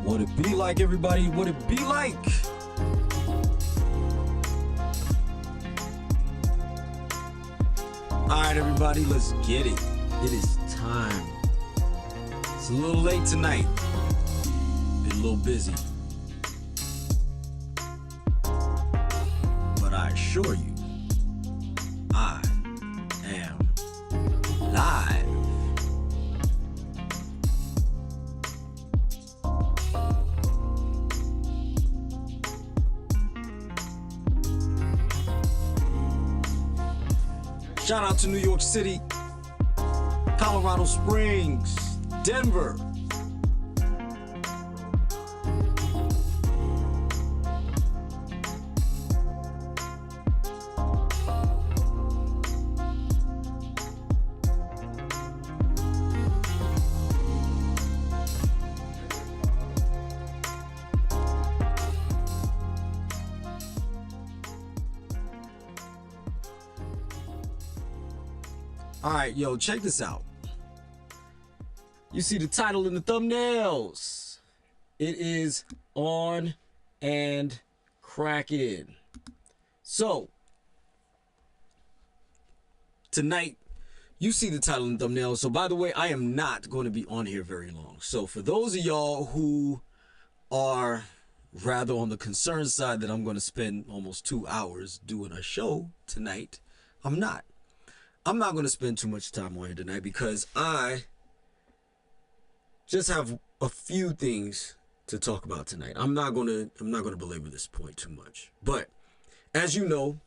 What it be like, everybody? What it be like? All right, everybody, let's get it. It is time. It's a little late tonight. Been a little busy. But I assure you, I am live. Shout out to New York City, Colorado Springs, Denver. All right, yo, check this out. You see the title in the thumbnails. It is On and Crackin'. So, tonight, you see the title in the thumbnail. So, by the way, I am not going to be on here very long. So, for those of y'all who are rather on the concerned side that I'm going to spend almost 2 hours doing a show tonight, I'm not. I'm not going to spend too much time on here tonight because I just have a few things to talk about tonight. I'm not going to belabor this point too much. But as you know,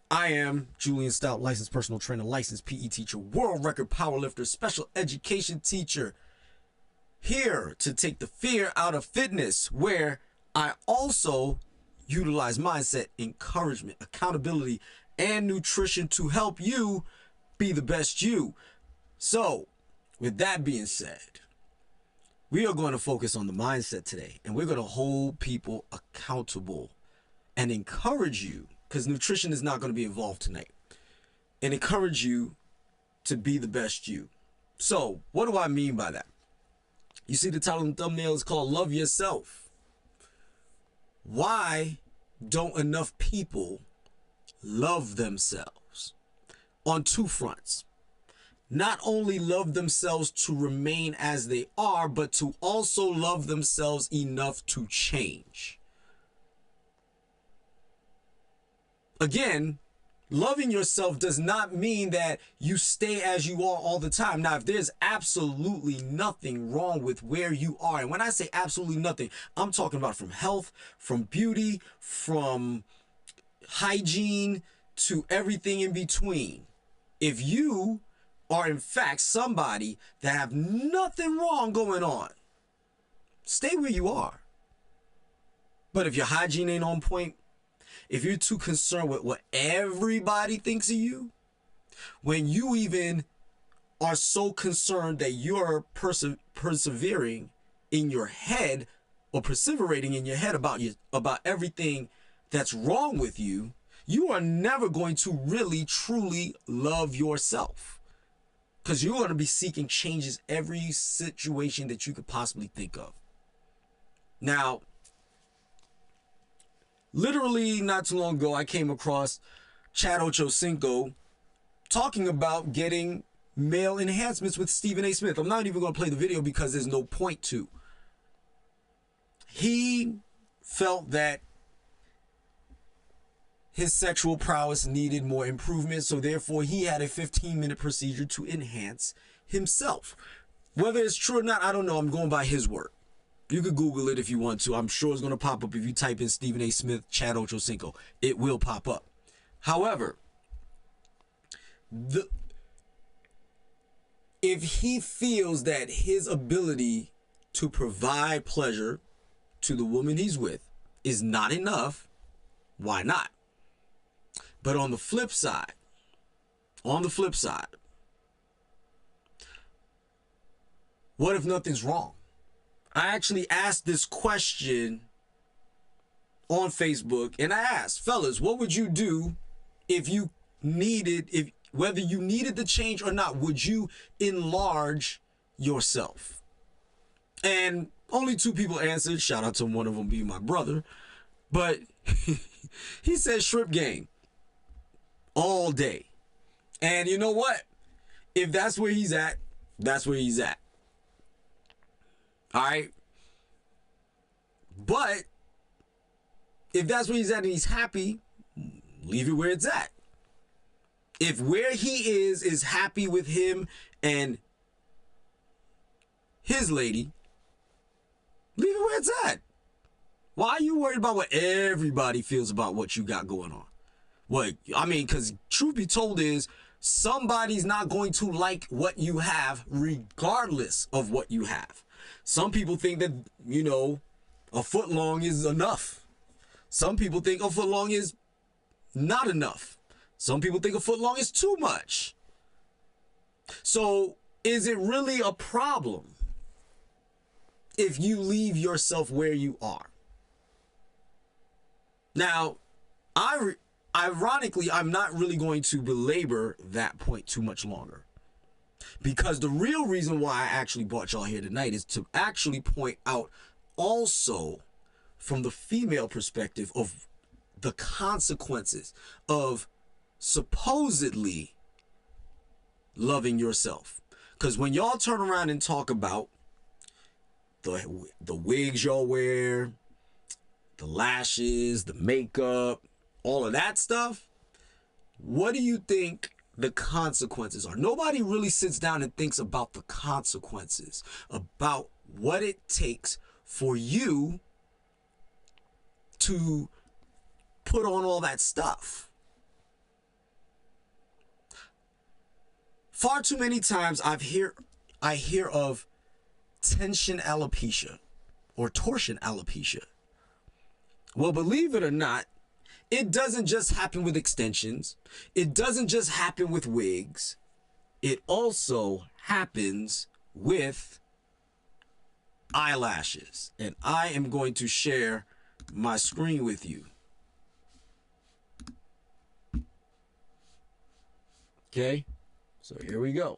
I am Julien Stoutt, licensed personal trainer, licensed PE teacher, world record powerlifter, special education teacher, here to take the fear out of fitness, where I also utilize mindset, encouragement, accountability, and nutrition to help you be the best you. So, with that being said, we are going to focus on the mindset today, and we're going to hold people accountable and encourage you, because nutrition is not going to be involved tonight, and encourage you to be the best you. So what do I mean by that? You see the title and thumbnail is called Love Yourself. Why don't enough people love themselves? On two fronts. Not only love themselves to remain as they are, but to also love themselves enough to change. Again, loving yourself does not mean that you stay as you are all the time. Now, if there's absolutely nothing wrong with where you are, and when I say absolutely nothing, I'm talking about from health, from beauty, from hygiene, to everything in between. If you are in fact somebody that have nothing wrong going on, stay where you are. But if your hygiene ain't on point, if you're too concerned with what everybody thinks of you, when you even are so concerned that you're persevering in your head, or perseverating in your head about everything that's wrong with you, you are never going to really truly love yourself, because you're going to be seeking changes every situation that you could possibly think of. Now, literally not too long ago, I came across Chad Ochocinco talking about getting male enhancements with Stephen A. Smith. I'm not even going to play the video because there's no point to. He felt that his sexual prowess needed more improvement, so therefore he had a 15-minute procedure to enhance himself. Whether it's true or not, I don't know. I'm going by his word. You could Google it if you want to. I'm sure it's going to pop up if you type in Stephen A. Smith, Chad Ochocinco. It will pop up. However, if he feels that his ability to provide pleasure to the woman he's with is not enough, why not? But on the flip side, what if nothing's wrong? I actually asked this question on Facebook, and I asked, fellas, what would you do if you needed, whether you needed the change or not, would you enlarge yourself? And only 2 people answered. Shout out to one of them being my brother. But he said shrimp game all day. And you know what? If that's where he's at, that's where he's at. All right. But if that's where he's at and he's happy, leave it where it's at. If where he is happy with him and his lady, leave it where it's at. Why are you worried about what everybody feels about what you got going on? What I mean, because truth be told is somebody's not going to like what you have regardless of what you have. Some people think that, you know, a foot long is enough. Some people think a foot long is not enough. Some people think a foot long is too much. So is it really a problem if you leave yourself where you are? Now, ironically, I'm not really going to belabor that point too much longer, because the real reason why I actually brought y'all here tonight is to actually point out also from the female perspective of the consequences of supposedly loving yourself. Because when y'all turn around and talk about the wigs y'all wear, the lashes, the makeup, all of that stuff, what do you think the consequences are? Nobody really sits down and thinks about the consequences, about what it takes for you to put on all that stuff. Far too many times I hear of tension alopecia or torsion alopecia. Well, believe it or not, it doesn't just happen with extensions. It doesn't just happen with wigs. It also happens with eyelashes. And I am going to share my screen with you. Okay, so here we go.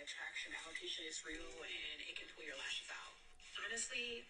Traction alopecia is real and it can pull your lashes out. Honestly,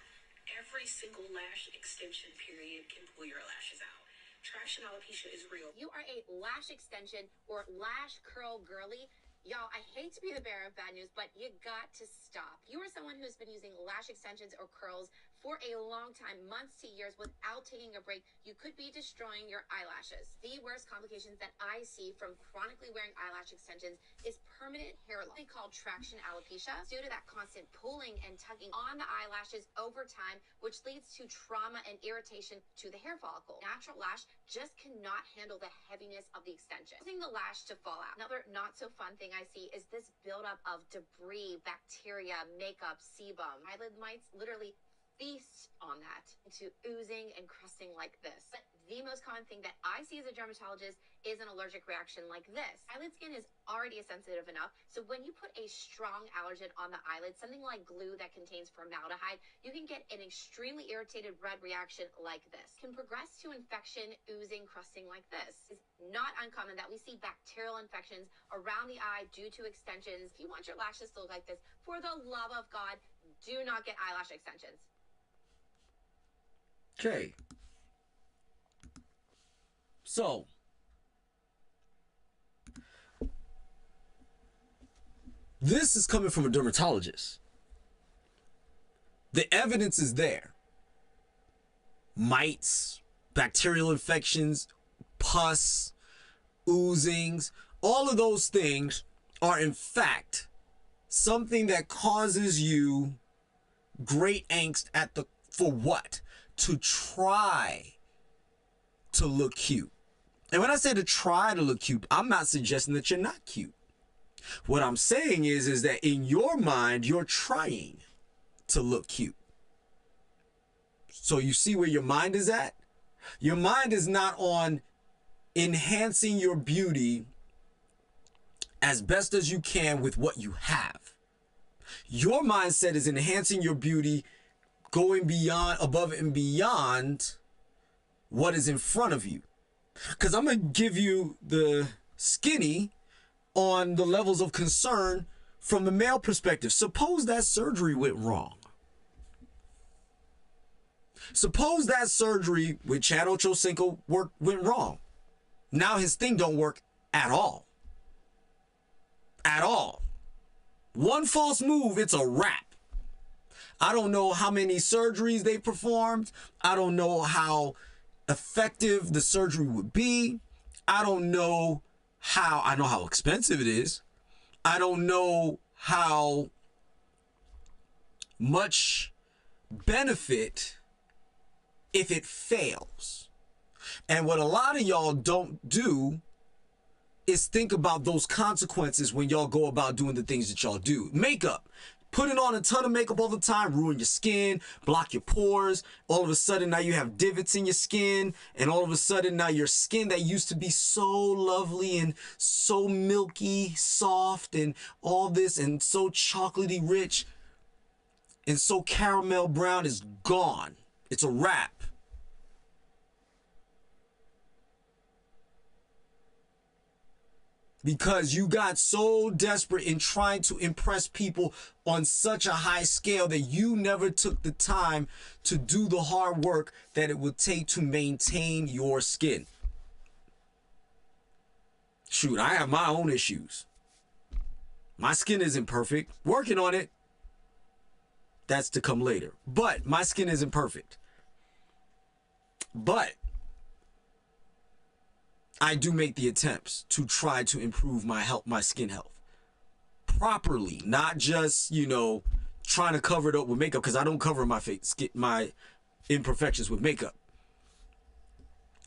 every single lash extension period can pull your lashes out. Traction alopecia is real. You are a lash extension or lash curl girly. Y'all, I hate to be the bearer of bad news, but you got to stop. You are someone who's been using lash extensions or curls for a long time, months to years, without taking a break. You could be destroying your eyelashes. The worst complications that I see from chronically wearing eyelash extensions is permanent hair loss, called traction alopecia, due to that constant pulling and tugging on the eyelashes over time, which leads to trauma and irritation to the hair follicle. Natural lash just cannot handle the heaviness of the extension, causing the lash to fall out. Another not so fun thing I see is this buildup of debris, bacteria, makeup, sebum. Eyelid mites literally feast on that into oozing and crusting like this. But the most common thing that I see as a dermatologist is an allergic reaction like this. Eyelid skin is already sensitive enough, so when you put a strong allergen on the eyelid, something like glue that contains formaldehyde, you can get an extremely irritated red reaction like this. It can progress to infection, oozing, crusting like this. It's not uncommon that we see bacterial infections around the eye due to extensions. If you want your lashes to look like this, for the love of God, do not get eyelash extensions. Okay. So, this is coming from a dermatologist. The evidence is there. Mites, bacterial infections, pus, oozings, all of those things are in fact something that causes you great angst for what? To try to look cute. And when I say to try to look cute, I'm not suggesting that you're not cute. What I'm saying is that in your mind, you're trying to look cute. So you see where your mind is at? Your mind is not on enhancing your beauty as best as you can with what you have. Your mindset is enhancing your beauty, going beyond, above and beyond what is in front of you. Because I'm going to give you the skinny on the levels of concern from the male perspective. Suppose that surgery went wrong. Suppose that surgery with Chad Ochocinco went wrong. Now his thing don't work at all. At all. One false move, it's a wrap. I don't know how many surgeries they performed. I don't know how effective the surgery would be. I don't know how, I know how expensive it is. I don't know how much benefit if it fails. And what a lot of y'all don't do is think about those consequences when y'all go about doing the things that y'all do. Makeup. Putting on a ton of makeup all the time, ruin your skin, block your pores. All of a sudden now you have divots in your skin, and all of a sudden now your skin that used to be so lovely and so milky, soft, and all this, and so chocolatey rich, and so caramel brown is gone. It's a wrap. Because you got so desperate in trying to impress people on such a high scale that you never took the time to do the hard work that it would take to maintain your skin. Shoot, I have my own issues. My skin isn't perfect. Working on it. That's to come later. But my skin isn't perfect. But I do make the attempts to try to improve my health, my skin health properly, not just, trying to cover it up with makeup, because I don't cover my my imperfections with makeup.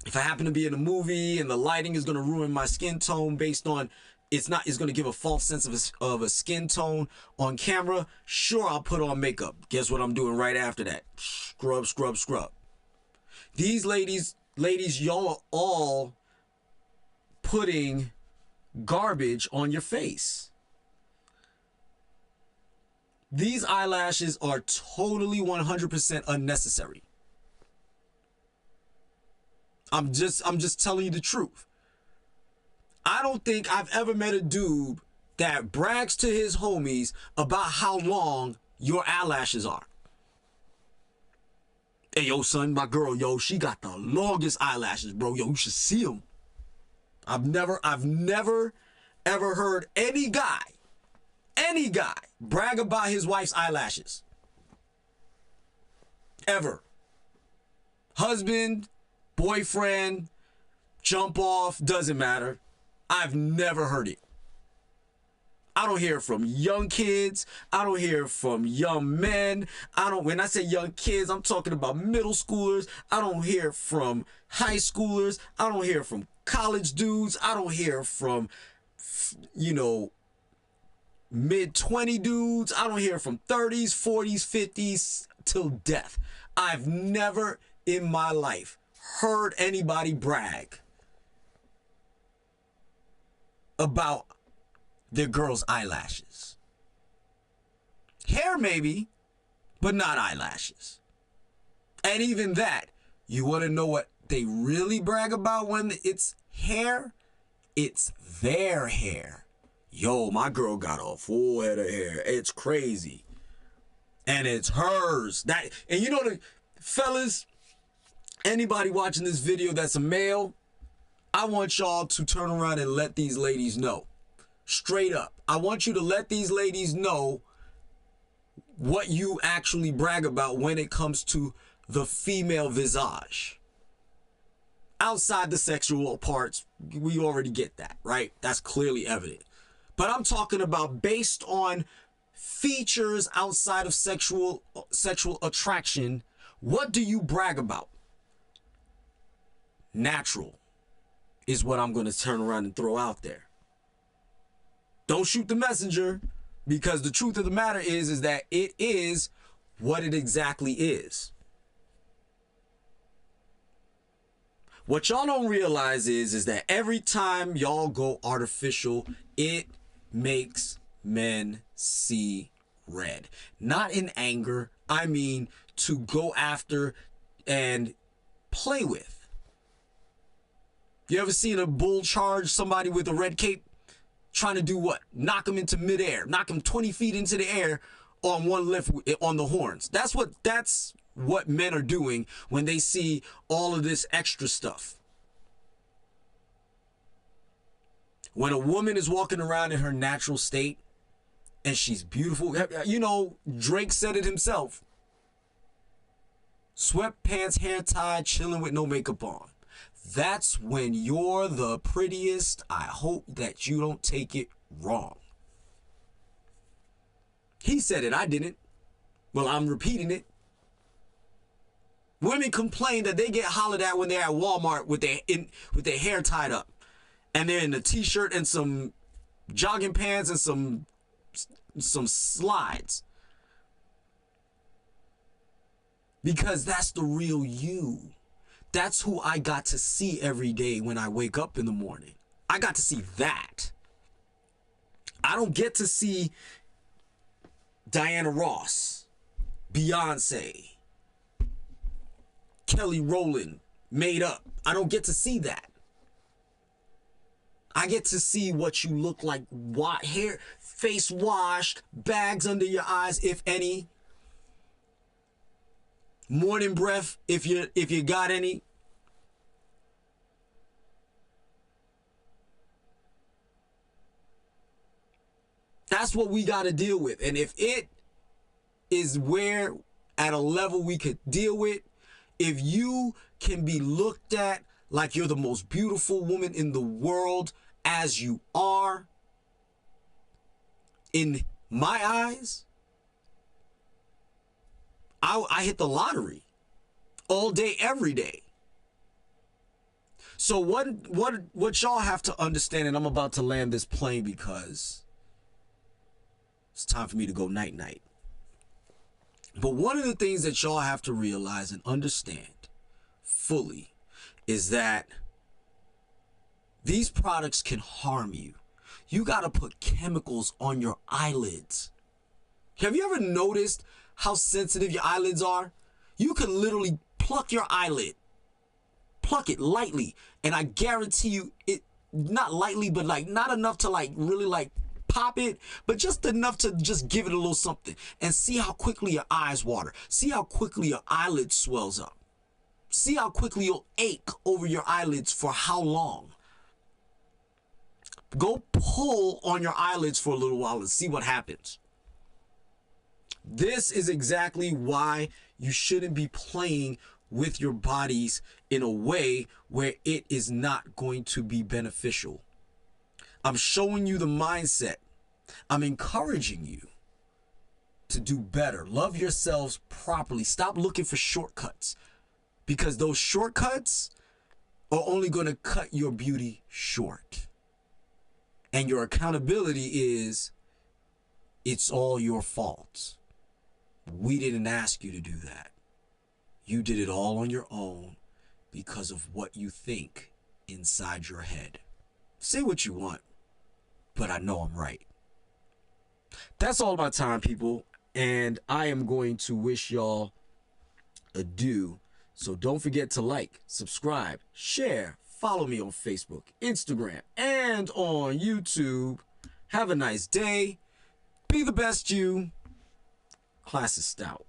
If I happen to be in a movie and the lighting is going to ruin my skin tone based on it's going to give a false sense of a skin tone on camera, sure, I'll put on makeup. Guess what I'm doing right after that? Scrub, scrub, scrub. These ladies, y'all are all putting garbage on your face. These eyelashes are totally 100% unnecessary. I'm just telling you the truth. I don't think I've ever met a dude that brags to his homies about how long your eyelashes are. Hey, yo, son, my girl, yo, she got the longest eyelashes, bro. Yo, you should see them. I've never ever heard any guy brag about his wife's eyelashes. Ever. Husband, boyfriend, jump off, doesn't matter. I've never heard it. I don't hear from young kids. I don't hear from young men. When I say young kids, I'm talking about middle schoolers. I don't hear from high schoolers. I don't hear from college dudes. I don't hear from, mid-20 dudes. I don't hear from 30s, 40s, 50s till death. I've never in my life heard anybody brag about their girl's eyelashes. Hair maybe, but not eyelashes. And even that, you want to know what they really brag about when it's hair? It's their hair. Yo, my girl got a full head of hair. It's crazy. And it's hers. And you know, the fellas, anybody watching this video that's a male, I want y'all to turn around and let these ladies know. Straight up. I want you to let these ladies know what you actually brag about when it comes to the female visage. Outside the sexual parts, we already get that, right? That's clearly evident. But I'm talking about based on features outside of sexual attraction. What do you brag about? Natural is what I'm going to turn around and throw out there. Don't shoot the messenger, because the truth of the matter is that it is what it exactly is. What y'all don't realize is that every time y'all go artificial, it makes men see red. Not in anger. I mean to go after and play with. You ever seen a bull charge somebody with a red cape? Trying to do what? Knock him into midair. Knock him 20 feet into the air on one lift on the horns. That's what men are doing when they see all of this extra stuff. When a woman is walking around in her natural state and she's beautiful, you know, Drake said it himself. Sweatpants, hair tied, chilling with no makeup on. That's when you're the prettiest. I hope that you don't take it wrong. He said it, I didn't. Well, I'm repeating it. Women complain that they get hollered at when they're at Walmart with their hair tied up. And they're in a t-shirt and some jogging pants and some slides. Because that's the real you. That's who I got to see every day when I wake up in the morning. I got to see that. I don't get to see Diana Ross, Beyonce, Kelly Rowland made up. I don't get to see that. I get to see what you look like. Hair, face washed, bags under your eyes, if any. Morning breath, if you got any. That's what we got to deal with. And if it is where at a level we could deal with, if you can be looked at like you're the most beautiful woman in the world as you are, in my eyes, I hit the lottery all day, every day. So what y'all have to understand, and I'm about to land this plane because it's time for me to go night-night. But one of the things that y'all have to realize and understand fully is that These products can harm you. You got to put chemicals on your eyelids. Have you ever noticed how sensitive your eyelids are? You can literally pluck your eyelid. Pluck it lightly. And I guarantee you, it not lightly, but like not enough to like really like pop it, but just enough to just give it a little something. And see how quickly your eyes water. See how quickly your eyelid swells up. See how quickly you'll ache over your eyelids for how long. Go pull on your eyelids for a little while and see what happens. This is exactly why you shouldn't be playing with your bodies in a way where it is not going to be beneficial. I'm showing you the mindset. I'm encouraging you to do better. Love yourselves properly. Stop looking for shortcuts, because those shortcuts are only going to cut your beauty short. And your accountability is, it's all your fault. We didn't ask you to do that. You did it all on your own because of what you think inside your head. Say what you want, but I know I'm right. That's all my time, people. And I am going to wish y'all adieu. So don't forget to like, subscribe, share, follow me on Facebook, Instagram, and on YouTube. Have a nice day. Be the best you. Class is Stoutt.